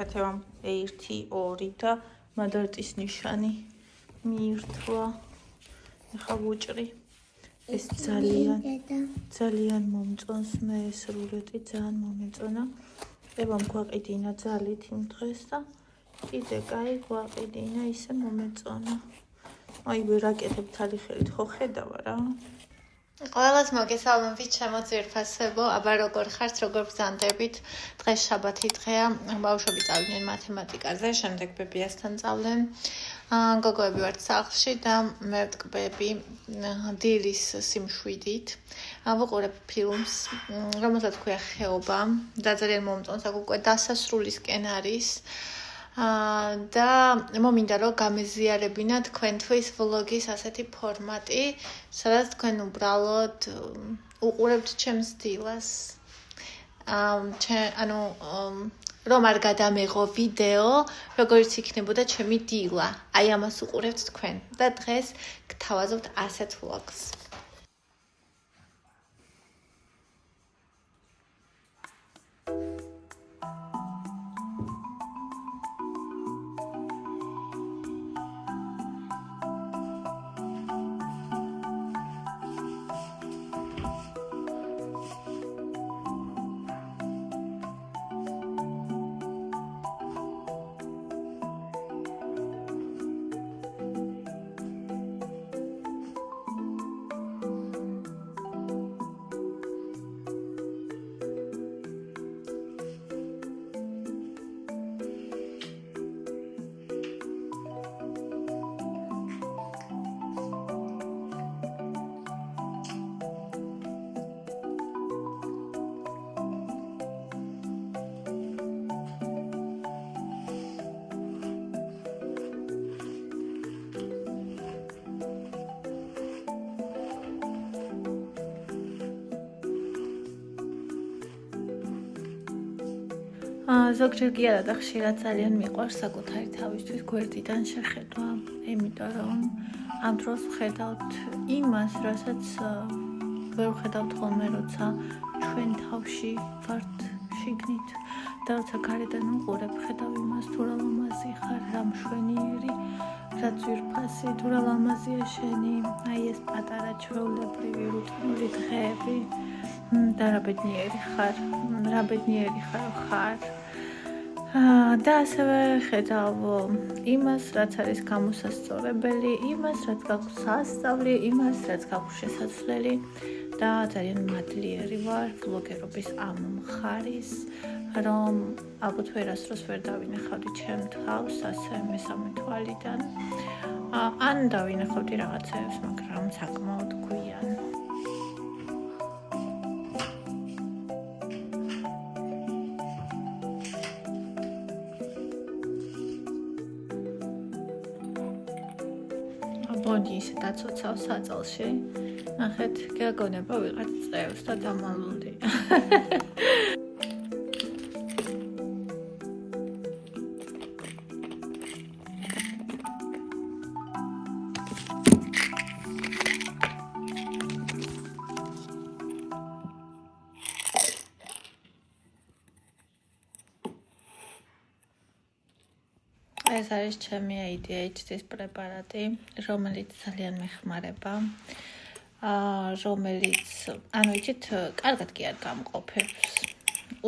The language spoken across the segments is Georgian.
ნახეთევამ 1 2 და მადარტის ნიშანი მიირთვა. ეხა ვუჭრი. ეს ძალიან მომწონს მე ეს რულეტი ძალიან მომეწონა. ევამ გვაყიდინა ძალით იმ დღეს და კიდე კაი გვაყიდინა ისე მომეწონა. აი ვერაკეთებ თალი ხელით ხო ხედავა რა. ყველას მოგესალმებით ჩემო ძვირფასებო, აბა როგორ ხართ, როგორ ბრძანდებით? დღეს შაბათი დღეა, ბავშვები წავიდნენ მათემატიკაზე, შემდეგ ბებიასთან წავლენ. გოგოები ვართ სახლში და მე ვტკბები დილის სიმშვიდით. ვუყურებ ფილმს, რომელსაც ქვია ხეობა და ძალიან მომწონს, აქ უკვე დასასრულისკენ არის. და მომინდა რომ გამეზიარებინა თქვენთვის ვლოგის ასეთი ფორმატი, სადაც თქვენ უბრალოდ უყურებთ ჩემს დილას. რომ არ გადამეღო ვიდეო, როგორც იქნებოდა ჩემი დილა. აი ამას უყურებთ თქვენ და დღეს გთავაზობთ ასეთ ვლოგს. ზოგჯერ კი არა და ხშირად ძალიან მიყვარს საკუთარი თავისთვის გვერდიდან შეხედვა, იმიტომ რომ ამ დროს ვხედავთ იმას, რასაც ვერ ვხედავთ ხოლმე, როცა ჩვენ თავში ვართ შიგნით და როცა გარედან ვუყურებ, ხედავ იმას, თუ რა ლამაზი ხარ, რა მშვენიერი, რა ძვირფასი, თუ რა ლამაზია შენი, აი ეს პატარა ჩვეულებრივი რუტინული დღეები და რა ბედნიერი ხარ. და ასევე ხედავ იმას, რაც არის გამოსასწორებელი, იმას, რაც გაქვს სასწავლი, იმას, რაც გაქვს შესაძლებელი და ძალიან მადლიერი ვარ ვლოგერობის ამ მხარის, რომ ალბათ ვერასდროს ვერ დავინახავდი ჩემ თავს ასე მესამე თვალიდან. ან დავინახავდი რაღაცებს, მაგრამ საკმაოდ გვიან. ბონი ისე დაცოცავს საწალში. ნახეთ, გაგონება ვიღაც წევს და დამალული. ეს არის ჩემი ADHD-ის პრეპარატი, რომელიც ძალიან მეხმარება, რომელიც, იცით, კარგად კი არ გამყოფებს,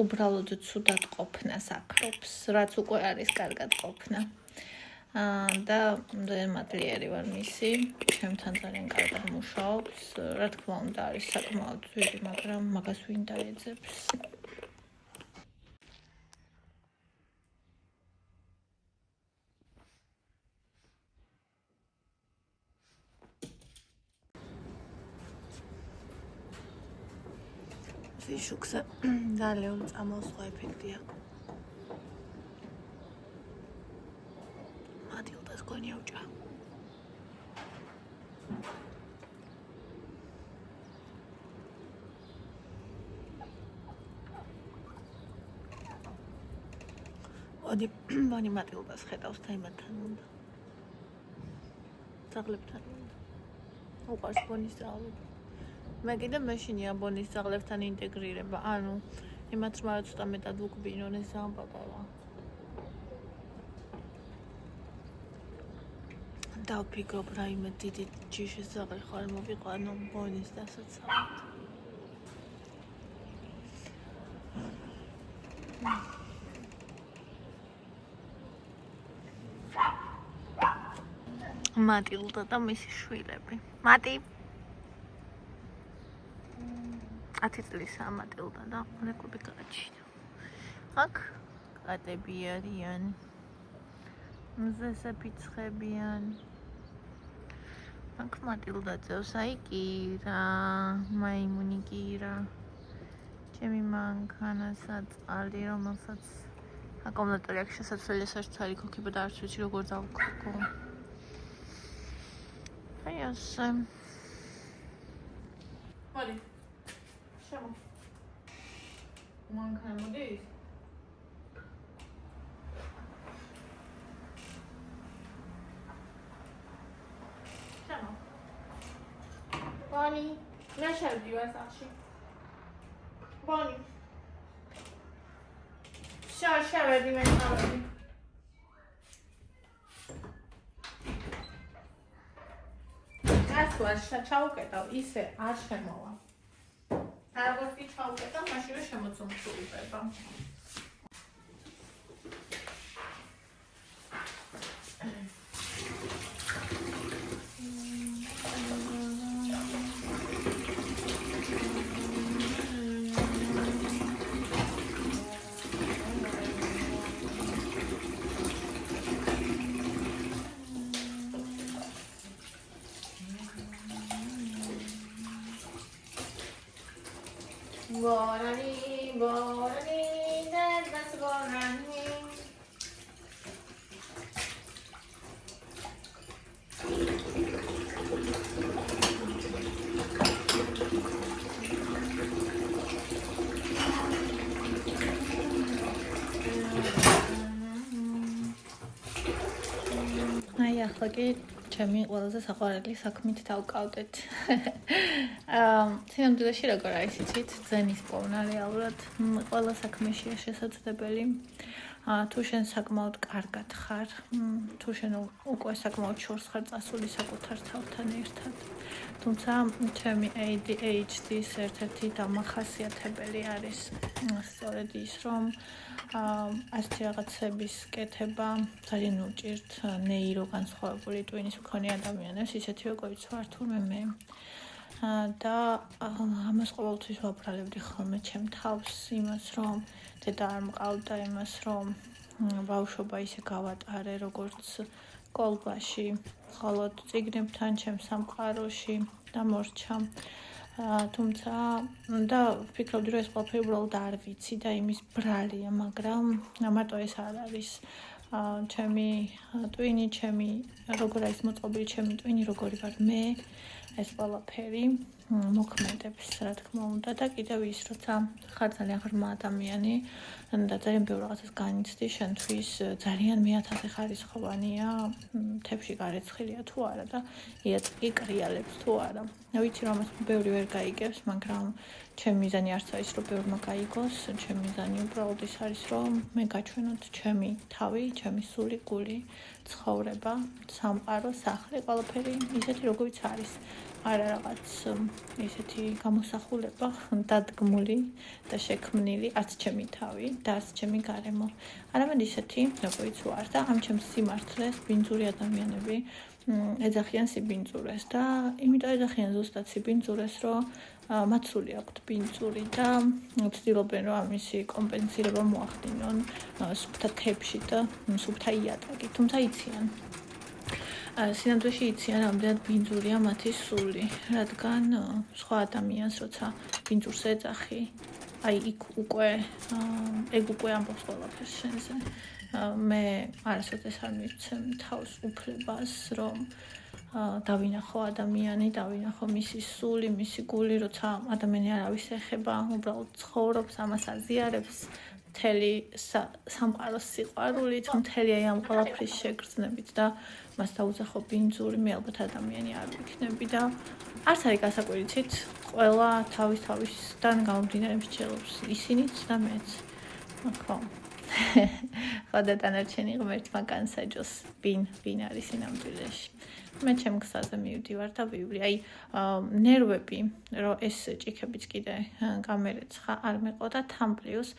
უბრალოდ ცუდად ყოფნას აქრობს, რაც უკვე არის კარგად ყოფნა. და ძალიან მადლიერი ვარ მისი, ჩემთან ძალიან კარგად მუშაობს, რა თქმა უნდა არის საკმაოდ ძვირი, მაგრამ მაგას ვინ დაეძებს. შუქსა ძალიან წამოსვა ეფექტია. მადილდას გონია უჭა. ბონი მადილდას ხედავს და იმათთან უნდა. ძაღლებთან უნდა. უყვარს ბონის ძაღლები. მე კიდე მეშინია ბონის ძაღლებთან ინტეგრირება, ანუ იმათ რომ ცოტა მეტად ვუկბინონ ეს ძალიან პატარა. დავფიქრობ რაიმე დიდი ჯიშის ზაღი ხარ მოვიყვანო ბონის დასაცავად. მატილდა და მისი შვილები. მატი 10 წლისაა მატილდა და ლეკვები გააჩინა. აქ კატები არიან. მზესე ფიცხებიან. აქ მატილდა წევს, აი კირა, მაიმუნი კირა. ჩემი მანქანასაც ალი, რომელსაც აკუმულატორი აქვს შესაძლებელი სარცალი ქოქება და არც ვიცი როგორ დავქოქო. აი ასე. მოდი. შემო. მანქანა მოდის? Bonnie, να შევდივარ სახში. Bonnie. შევედი მე წავედი. გასვლა ჩაუკეტავ, ისე არ შემოვა. როგორც კი ჩაუკეტავ, მაშინვე შემოწმულდება. Borani, that's Borani. Ai, ახლა კი ჩემი ყველაზე საყვარელი საქმით დავკავდეთ. სინამდვილეში როგორ არის იცით, ძენის პოვნა რეალურად ყველა საქმეშია შესაძლებელი. თუ შენ საკმაოდ კარგად ხარ, თუ შენ უკვე საკმაოდ შორს ხარ წასული საკუთარ თავთან ერთად. თუმცა ჩემი ADHD-ის ერთ-ერთი დამახასიათებელი არის სწორედ ის, რომ ასეთი რაღაცების კეთება ძალიან უჭირთ ნეიროგანსხვავებული ტვინის მქონე ადამიანებს, ისეთი როგორიც ვარ თურმე მე. და ამას ყოველთვის ვაბრალებდი ხოლმე ჩემ თავს, იმას რომ დედა არ მყავდა, იმას რომ ბავშვობა ისე გავატარე როგორც კოლბაში, მხოლოდ წიგნებთან ჩემ სამყაროში დამორჩა. თუმცა და ვფიქრობდი რომ ეს ყველაფერი უბრალოდ არ ვიცი და იმის ბრალია, მაგრამ მარტო ეს არ არის ჩემი ტვინი, ჩემი როგორ არის მოწყობილი ჩემი ტვინი, როგორი ვარ მე, ეს ყველაფერი მოქმედებს, რა თქმა უნდა და კიდევ ის, როცა ხარ ძალიან ღრმა ადამიანი და ძალიან ბევრ რაღაცას განიცდი, შენთვის ძალიან მე-1000 ხარისხოვანია, მთებში გარეცხილია თუ არა და იატაკი კრიალებს თუ არა. ვიცი რომ ამას ბევრი ვერ გაიგებს, მაგრამ ჩემი მიზანი არც არის რომ ბევრმა გაიგოს, ჩემი მიზანი უბრალოდ ის არის რომ მე გაჩვენოთ ჩემი თავი, ჩემი სული, გული, ცხოვრება, სამყარო, სახლი, ყველაფერი ისეთი როგორიც არის. არა რაღაც ისეთი გამოსახულება დადგმული და შექმნილი, არც ჩემი თავი და არც ჩემი გარემო. არამედ ისეთი, როგორიც ვარ და ამ ჩემს სიმართლეს ბინძური ადამიანები ეძახიან სიბინძურეს და იმიტომ ეძახიან ზუსტად სიბინძურეს, რომ მათ სული აქვთ ბინძური და ცდილობენ რომ ამისი კომპენსირება მოახდინონ სუფთა თებში და სუფთა იატაკით, თუმცა იციან. სინამდვილეში იციან რამდენად ბინძურია მათი სული, რადგან სხვა ადამიანს როცა ბინძურს ეძახი, აი ეგ უკვე ამბობს ყველაფერს შენზე. მე არასოდეს არ მივცემ თავს უფლებას, რომ დავინახო ადამიანი, დავინახო მისი სული, მისი გული, როცა ადამიანი არავის ეხება, უბრალოდ ცხოვრობს, ამას აზიარებს, მთელი სამყაროს სიყვარულით, მთელი აი ამ ყველაფრის შეგრძნებით და მას დაუძახო ბინძური, მე ალბათ ადამიანი არ ვიქნები და არც არის გასაკვირიცით, ყველა თავისთან გამომდინარე მსჯელობს, ისინიც და მეც. ხო. ხოდა დანარჩენი ღმერთმა განსაჯოს ვინ არის სინამდვილეში. მე ჩემ გზაზე მივდივარ და ვივლი. აი ნერვები, რომ ეს ჭიქებიც კიდე გამერეცხა არ მეყო და თან პლუს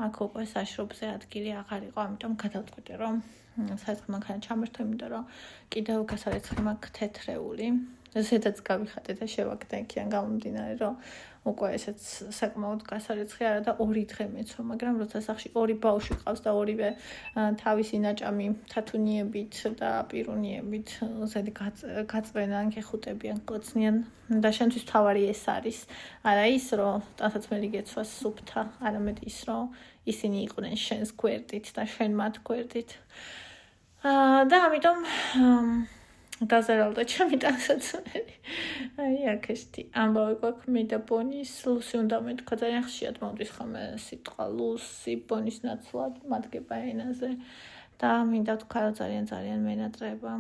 აქ უკვე საშრობზე ადგილი აღარ იყო, ამიტომ გადავწყვიტე რომ საწყი მანქანა ჩამერთო, იმიტომ რომ კიდევ გასარეცხი მაქვს თეთრეული. ზედაც გავიხატე და შევაკეთე იქიდან გამომდინარე, რომ უკვე ესეც საკმაოდ გასარეცხი არა და 2 დღე მეცვა, მაგრამ როცა სახში 2 ბავშვი ყავს და ორივე თავისი ნაჭამი თათუნიებით და პირუნიებით ზედი გაწვენან, გეხუტებიან, გლოცნიან და შენთვის თავარი ეს არის. არა ის, რომ ტანსაცმელი გეცვას სუფთა, არამედ ის, რომ ისინი იყვნენ შენს გვერდით და შენ მათ გვერდით. და ამიტომ დაზარალდა ჩემი ტანსაცმელი. აი აქ ამბავი გვაქვს მე და ბონის, ლუსი უნდა მეთქვა, ძალიან ხშირად მომდის ხოლმე სიტყვა ლუსი, ბონის ნაცვლად მადგება ენაზე და მინდა თქვა, რომ ძალიან მენატრება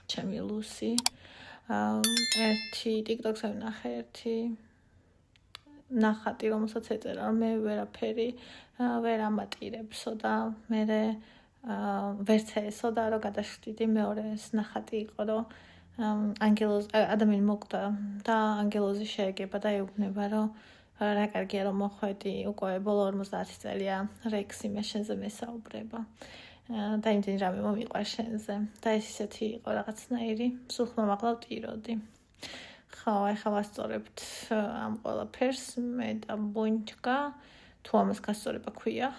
ჩემი ლუსი. ერთი TikTok-ზე ვნახე ერთი ნახატი, რომელსაც ეწერა, რომ მე ვერაფერი ვერ ამატირებსო და მე ვერც ესო და რომ გადაშტიდი მეორე ნახატი იყო, რომ ადამიანი მოკვდა და ანგელოზი შეეგება და ეუბნება, რომ რა კარგია რომ მოხვედი, უკვე ბოლო 50 წელია რექსი მე შენზე მესაუბრება. და იმდენი რამე მომიყვარ შენზე და ეს ისეთი იყო რაღაცნაირი, სულხმა მაღლა-ვტიროდი. ხო, ახლა ვასწორებთ ამ ყველაფერს მე და ბონჩკა. თუ ამას გასწორება ქვია.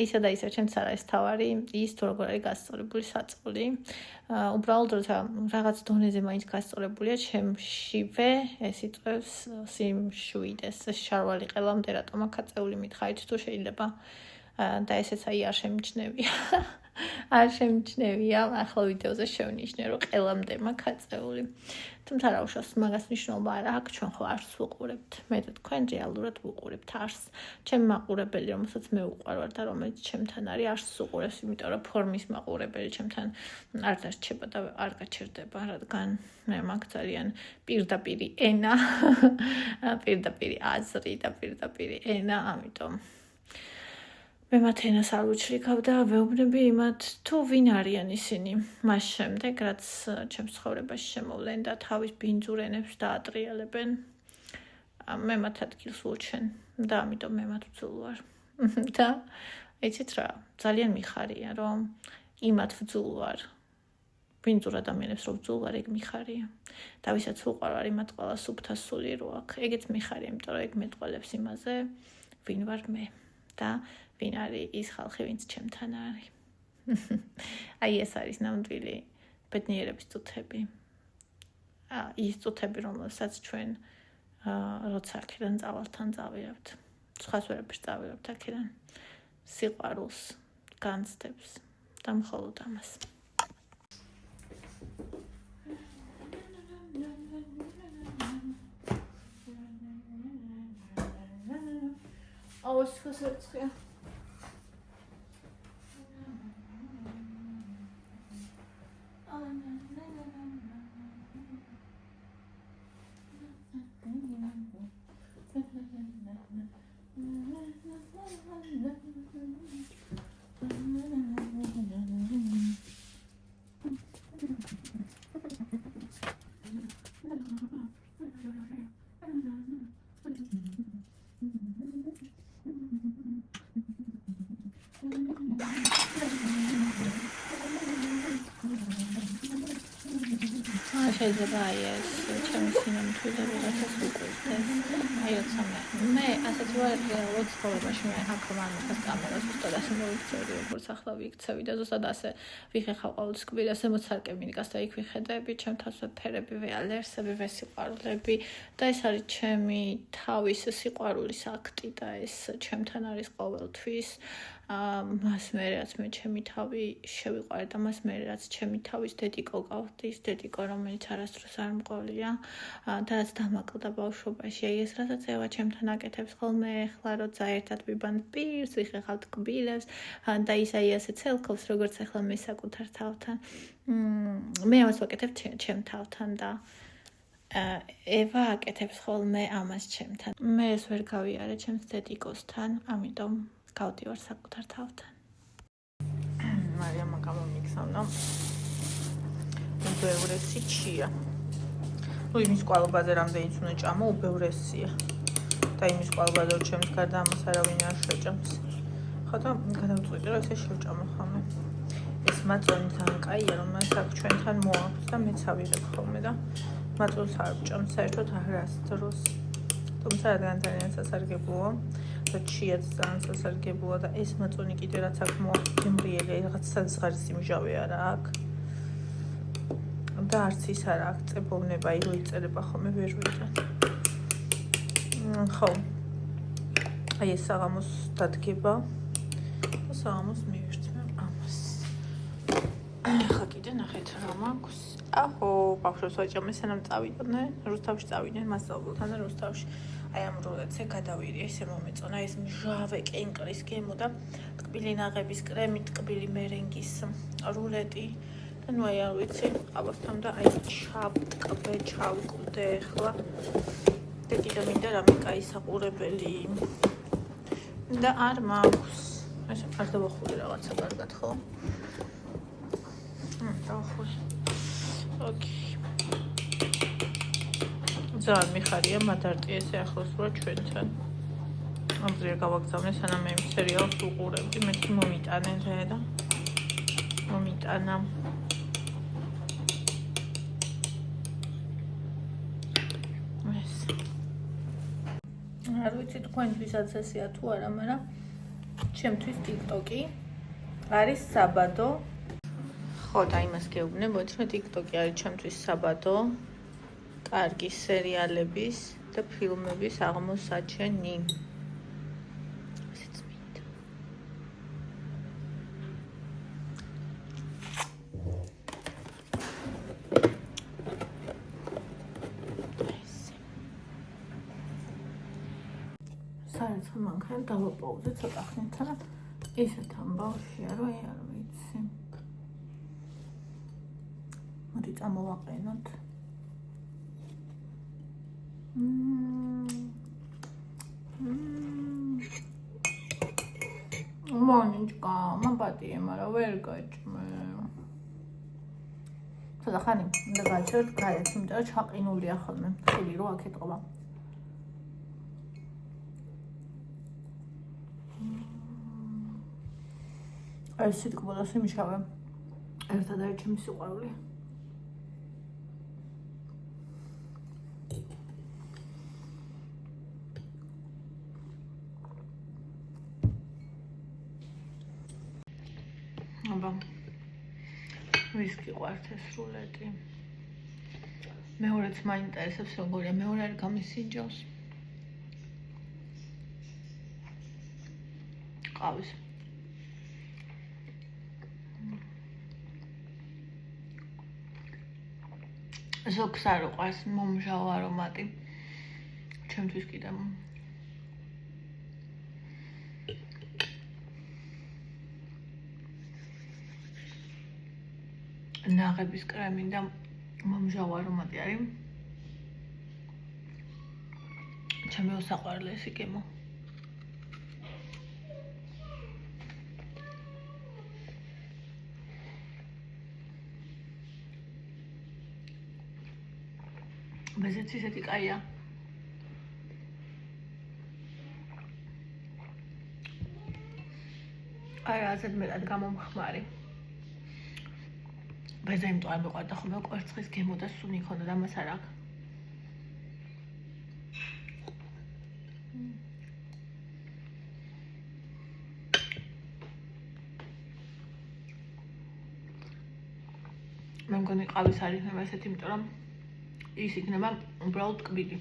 ისა და ისა ჩემს არ არის თავარი, ის თუ როგორ არის გასწორებული საწყლი. უბრალოდ როცა რაღაც დონეზე მაინც გასწორებულია, ჩემშივე ეს იწვევს სიმშვიდეს, შარვალი ყელამდე რატომ აქ აწეული მითხარით თუ შეიძლება და ესეც აი არ შემიჩნევია. არ შემიჩნევია, ახლა ვიდეოზე შევნიშნე, რომ ყელამდე მაქვს აწეული. თუმცა რა უშავს, მაგას მნიშვნელობა არ აქვს, ჩვენ ხო არს ვუყურებთ. მე და თქვენ რეალურად ვუყურებთ არს. ჩემი მაყურებელი, რომელსაც მე უყვარვარ და რომელიც ჩემთან არის, არს უყურებს, იმიტომ რომ ფორმის მაყურებელი ჩემთან არ დარჩება და არ გაჩერდება, რადგან მე მაქვს ძალიან პირდაპირი ენა, პირდაპირი აზრი და პირდაპირი ენა, ამიტომ მე მათ ენას არ ვუჩლიქავ და ვეუბნები იმათ, თუ ვინ არიან ისინი. მას შემდეგ, რაც ჩემს ცხოვრებაში შემოვლენ და თავის ბინძურენებს დაატრიალებენ, მე მათ ადგილს ვუჩვენ და ამიტომ მე მათ ვძულ ვარ. და იცით რა, ძალიან მიხარია, რომ იმათ ვძულ ვარ. ბინძურ ადამიანებს რომ ვძულ ვარ, ეგ მიხარია. და ვისაც ვუყვარვარ, იმათ ყველა სუფთა სული რო აქვს. ეგეც მიხარია, იმიტომ რომ ეგ მეტყველებს იმაზე, ვინ ვარ მე და ვინ არის ის ხალხი, ვინც ჩემთან არის. აი ეს არის ნამდვილი ბედნიერების წუთები. ის წუთები, რომელსაც ჩვენ როცა აქედან წავალთან წავირავთ. სხვას ვერაფერს წავირავთ აქედან. სიყვარულს, განცდებს და მხოლოდ ამას. აუს ხოსერცხია. შეიძლება აი ეს ჩემი სინამდვილე რაღაცას უყურდეს. აი როცა მე ასეთ ვარ რეალურად ცხოვრებაში, მე აქ მამაკაც კამერას უბრალოდ ასე მოვიქცევდი, როგორც ახლა ვიქცევი და ზუსტად ასე ვიხეხავ ყოველთვის კვირას, მოცარკე მინიკას და იქ ვიხედები ჩემ თავს ფერები, ვეალერსები, ვესიყვარულები და ეს არის ჩემი თავის სიყვარულის აქტი და ეს ჩემთან არის ყოველთვის. მას მე რაც მე ჩემი თავი შევიყვარე და მას მე რაც ჩემი თავის დედიკო გავხდის, დედიკო რომელიც არასდროს არ მყოლია და რაც დამაკლდა ბავშვობაში. აი ეს რასაც ევა ჩემთან აკეთებს ხოლმე ახლა როცა ერთად ვიბანთ პირს, ვიხეხავთ კბილებს და ის აი ასე ცელქობს როგორც ახლა მე საკუთარ თავთან. მე ამას ვაკეთებ ჩემ თავთან და ევა აკეთებს ხოლმე ამას ჩემთან. მე ეს ვერ გავიარე ჩემს დედიკოსთან, ამიტომ გავდივარ საკუთარ თავთან. მარიამმა გამომიგზავნა უბევრესი ჩია. იმის კვალობაზე რამდენიც უნდა ჭამო, უბევრესია. და იმის კვალობაზე ჩემს გარდა ამას არავინ არ შეჭამს. ხო და გადავწყვიტე რომ ესე შევჭამო ხოლმე. ეს მაწონი ძალიან კაია, რომელიც აქ ჩვენთან მოაქვს და მეც ავიღებ ხოლმე და მაწონს არ ვჭამ საერთოდ არას დროს. თუმცა რადგან ძალიან სასარგებლოა და ჩიაც ძალიან სასარგებლოა და ეს მაწონი კიდე რაც აქ მოაქვს გემრიელი, რაღაც საზღარის იმჟავე არა აქ. და არც ის არა აქ წებოვნება, რო იწერება ხოლმე ვერ ვიტან. ხო. აი ეს საღამოს დადგება და საღამოს მივირთმევ ამას. ხა კიდე ნახეთ რა მაქვს. აჰო, ბავშვებს ვაჭამე სანამ წავიდნენ, რუსთავში წავიდნენ მასწავლებელთან და რუსთავში აი ამ როლეთზე გადავირი, ესე მომეწონა ეს მჟავე კენკრის გემო და ტკბილი ნაღების კრემი, ტკბილი მერენგის რულეტი და ნუ აი არ ვიცი, ყავასთან და აი ჩავკვდე ახლა. და კიდე მინდა რამე კაი საყურებელი და არ მაქვს. ესე არ დავახურე რაღაცა კარგად, ხო? დავახურე. ოკეი. ძალიან მიხარია მადარტი ესე ახლოს ვარ ჩვენთან. ამზია გავაგზავნე სანამ მე სერიალს უყურებდი, მე მომიტანე რა და მომიტანა. ეს. არ ვიცი თქვენთვისაც ესეა თუ არა, მაგრამ ჩემთვის TikTok-ი არის საბადო. ხო და იმას გეუბნებოდი, რომ TikTok-ი არის ჩემთვის საბადო. კარგი სერიალების და ფილმების აღმოსაჩენი. ესეც მინდა. საერთოდ მანქანა დავაპაუზე ცოტა ხნით, რა ისეთ ამბავშია, რომ არ ვიცი. მოდი წამოვაყენოთ. მონიჩკა, მაპატიე, მაგრამ ვერ გაჭმე. ცოტა ხანი უნდა გაჩერდ გარეთ, იმიტომ რომ ჩაყინულია ხოლმე. ხილი რო აქ ეტყობა. ეს სიტყვას იმშავე. ერთად არის ჩემი სიყვარული. აბა ვის გიყვართ ეს რულეტი? მეორეც მაინტერესებს როგორია, მეორე არ გამისინჯავს. ყავის. ზოგს არ უყვარს მომჟავო არომატი. ჩემთვის კიდე ნაღების კრემი და მომჟავო არომატი არის ჩემი უსაყვარლესი გემო. ბეზეც ისეთი კაია. აი ასეთ მეტად გამომხმარი. ბეზე იმიტომ არ მეყვარდა ხოლმე კვერცხის გემო და სუნი ქონდა და მას არ აქვს. მე მგონი ყავის არ იქნება ესეთი, იმიტომ რომ ის იქნება უბრალოდ ტკბილი.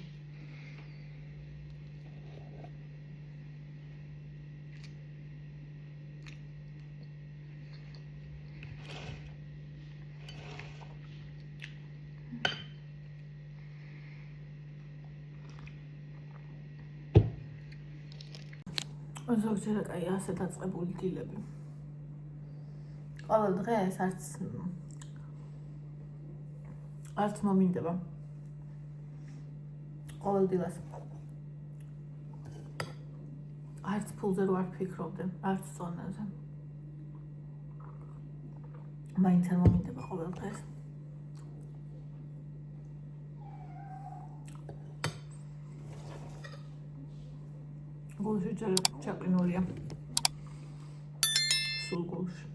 ზოგჯერ კაი ასე დაწყებული დილები. ყოველ დღეს არც მომინდება. ყოველ დილას არც ფულზე რო არ ფიქრობდე, არც წონაზე. მაინც არ მომინდება ყოველდღეს. გულში ძალიან ჩაყინულია. სულ გულში.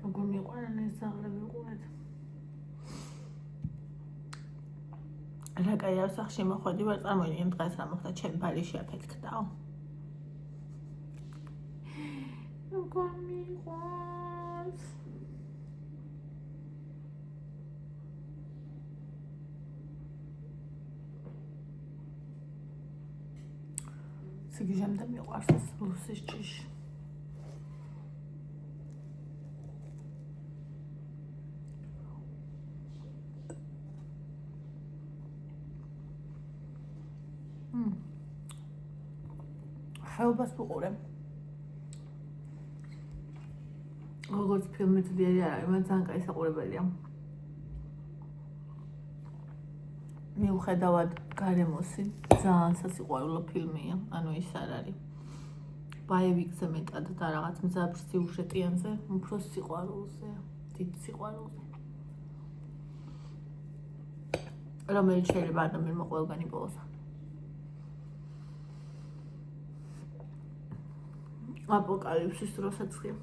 როგორ მიყვარენ ეს ძაღლები ყურეთ. რა კაი არ სახში მოხვედი ვარ, წარმოვიდგინე დღეს რა მოხდა, ჩემი ბალიში აფეთქდაო. როგორ მიყვარს. სიგიჟემდე მიყვარს ეს ლუსის ჭიში. ხეობას ვუყურე. როგორც ფილმი ძლიერი არ არის, მაგრამ ძალიან კაი საყურებელია. მიუხედავად გარემოსი, ძალიან სასიყვარულო ფილმია, ანუ ის არ არის. ბაევიკზე მეტად და რაღაც მძაფრ სიუჟეტიანზე, უფრო სიყვარულზე, დიდ სიყვარულზე. რომელიც შეიძლება ადამიანმა ყველგან იპოვოს. აპოკალიფსის დროსაც ხია.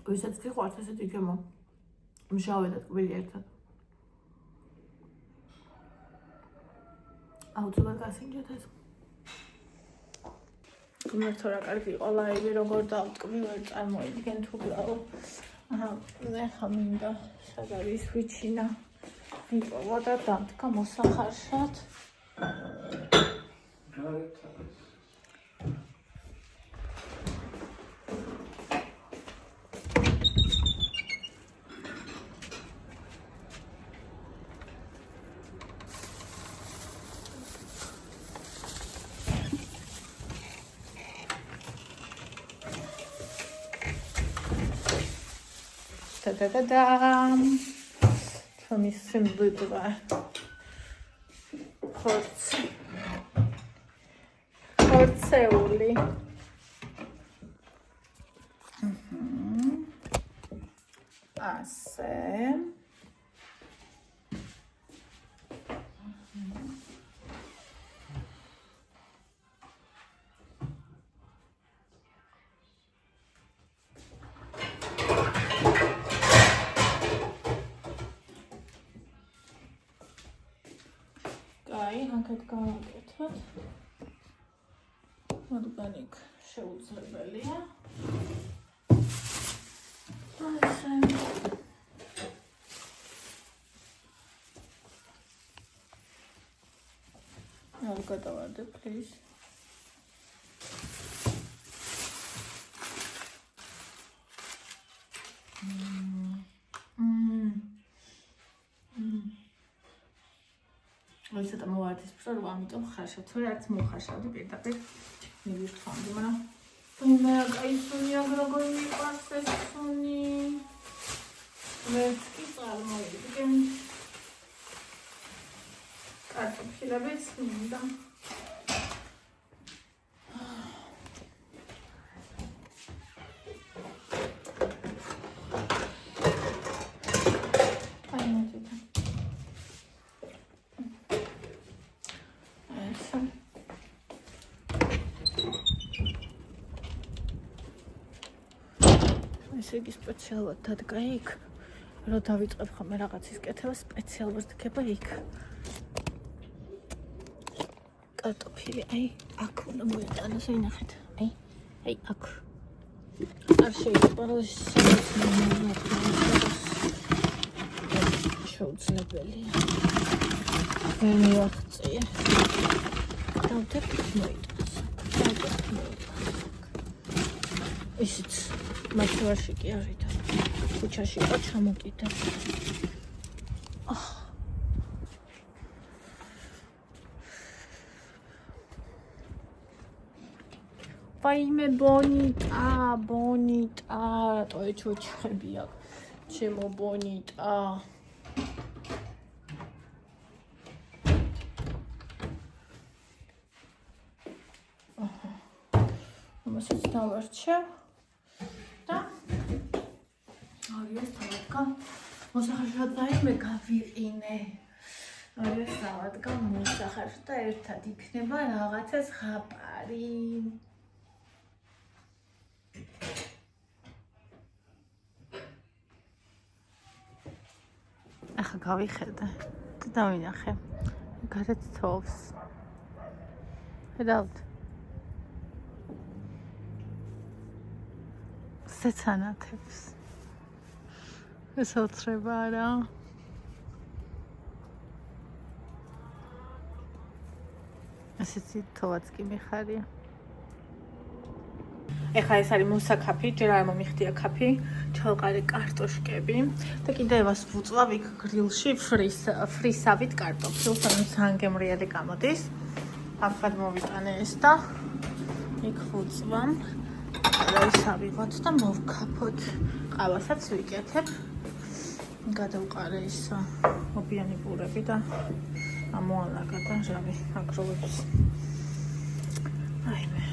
ვისაც გიყვართ ესეთი გემო, მჟავე და ტკბილი ერთად. აუცილებლად გასინჯეთ ეს. გუმერთ რა კარგი იყო ლაივი, როგორ დავტკბი, ვერ წარმოიდგენ თუ გლავ. ეხლა მინდა სად არის ვიჩინა. მიპოვა და დამდგა მოსახარშად. Ta-da-da-dam! From Zimbabwe. Ხორცეული. ასე. აი, აქეთ გავაკეთოთ. რადგან იქ შეუძლებელია. ასე. არ გადავარდე, please. ვისათა მოვარდის ფრო, ამიტომ ხარშავ. თუ რაც მოხარშავდი პირდაპირ მივირთვამდი, მაგრამ მე კაი სუნია, როგორ მიყვარს ეს სუნი. ვერც კი წარმოვიდგენ. კარტოფილებიც მინდა. ესე იგი სპეციალურად დადგა იქ, რომ დავიწყებ ხოლმე რაღაცის კეთება, სპეციალურად დგება იქ. კარტოფილი, აი, აქ უნდა მოიტანოს, ვინახეთ. აი, აქ. არ შეიძლება რომ შეუძლებელია. ვერ მივაღწია. დავდებ მოიტანოს. ისიც მაშინაში კი არით. ქუჩაში იყო ჩამოკიდა. ვაიმე ბონიტა, რატო ეჩოჩხები აქ? ჩემო ბონიტა. ამასაც დავარჩევ და არის დავადგა მოსახარშად ვაიმე გავიყინე. არის დავადგა მოსახარშად და ერთად იქნება რაღაცა ზღაპარი. ახლა გავიხედე და დავინახე. გარეთ თოვს. ხედავთ? სეცანათებს. ეს ოცრება არა. ესეთი თოვაც კი მიხარია. ეხლა ეს არის მოსაკაფი, ჯერ არ მომიხდია კაფი, ჩავყარე კარტოშკები და კიდევ ვუწვავ იქ გრილში ფრისავით კარტოფილს, ანუ სანგემრიელი გამოდის. ახლა მოვიტანე ეს და იქ ვუწვამ. და ის ავიღოთ და მოვქაფოთ. ყავასაც ვიკეთებ. გადავყარე ის ობიანი პურები და ამოალაგა და რავი, აკროვებს. აიმე.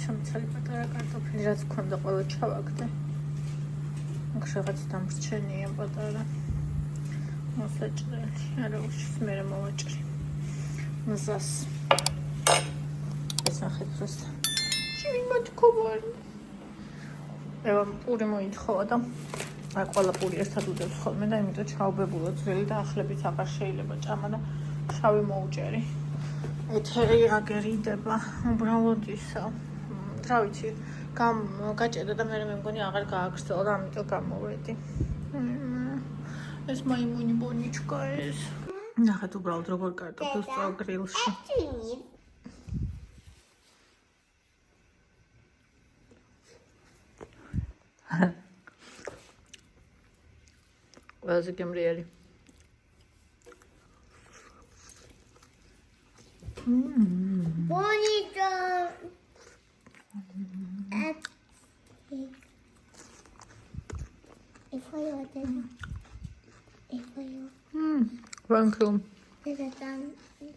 სამწარი პატარა კარტოფილი რაც გქონდა ყველა ჩავაგდე. აქ რაღაც დამრჩენია პატარა. მოსაჭრელი. არა უშვის მერე მოვაჭრი. მზას. ეს ნახეთ просто. შემიმოთქოვარი. ევა პური მოითხოვა და აი ყველა პური ერთად უდევს ხოლმე და იმიტომ ჩაუბებულა ძველი და ახლებით აღარ შეიძლება ჭამა და შავი მოუჭერი. ეთერი აგერიდება უბრალოდ ისა. რა ვიცი, გაჭედა და მე მგონი აღარ გააგრძელა და ამიტომ გამოვედი. ეს მაიმუნი ბონიჩკა ეს. ნახეთ უბრალოდ როგორ კარტოფილს წავ გრილში. ყველაზე გემრიელი. Bonito. If I order, Thank you.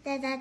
Dada,